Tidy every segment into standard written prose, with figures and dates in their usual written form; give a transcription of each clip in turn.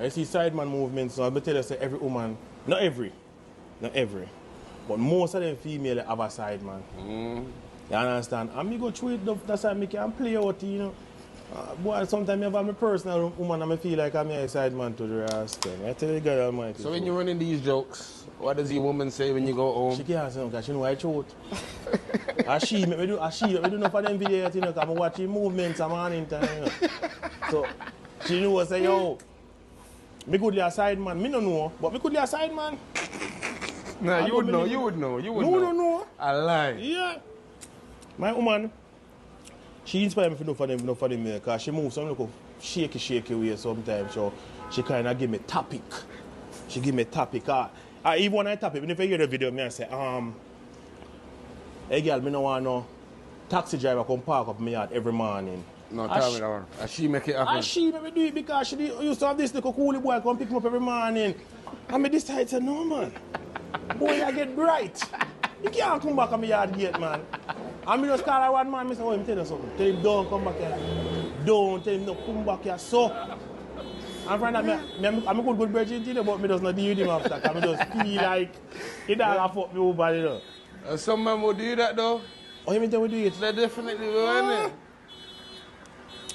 I see sideman movements, so I tell you, say every woman, not every, but most of them female have a sideman. You understand? And me go through it, that's why I can play out, you know. Boy, sometimes I have my personal woman and I feel like I'm a sideman to the rest. I tell you, God Almighty. So when you're running these jokes, what does your woman say when you go home? She can't say no, because she know I throat. And she make me do enough of them videos, you know, because I'm watching movements and morning time, you know. So she know, say, yo, me could be a sideman. Me no know, but me could be a sideman. Nah, you would know. No. I lie. Yeah. My woman, she inspired me to do for them because she moves some little shaky way sometimes. So she kind of give me topic. She give me topic. Even when I topic, when I hear the video, I say, hey girl, me no want no taxi driver come park up my yard every morning. No, tell me that one. And she make it happen. And she make me do it because she used to have this little coolie boy come pick me up every morning. And me decide to say, no man, boy I get bright. You can't come back on my yard gate, man. And me just call her one man, I say, oh, let me tell you something. Tell him don't come back here. Don't tell him no come back here. So, and friend, I'm a good virgin today, but me just not deal with him after. Because I just feel like he don't fuck me over, you know. Some men will do that though. Oh, you mean tell me do it? They definitely will, innit?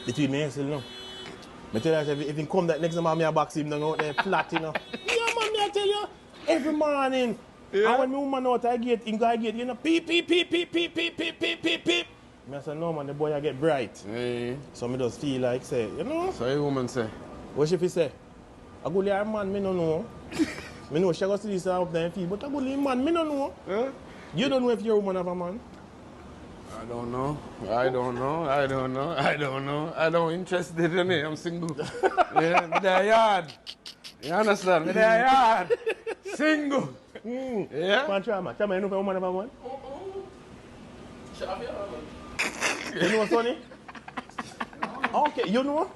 Between me and still, no. I tell you, if he come that next time, I box him down out there flat, you know. Yeah, man, I tell you, every morning. Yeah. And when my woman out, I get, you know, peep. I say, no, man, the boy I get bright. Hey. So I just feel like, say, you know. So your woman say? What she say? I go there, man, me no know. Me know she go see this up there, but I go there, man, me no know. Huh? You don't know if your woman have a man? I don't know. I don't interested in it. I'm single. Yeah, me there yard. You understand? Me there yard. Single. Yeah? Man, try, man, you know if your woman have a man? You know, Sonny? Okay, you know?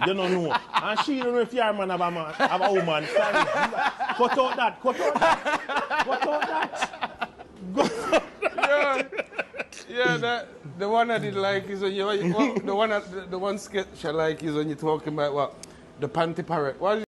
You don't know. And she don't know if your man have a man, have a woman. Sorry. Cut out that. Yeah, the one I did like is when you the one sketch I like is when you're talking about what? The panty parrot. What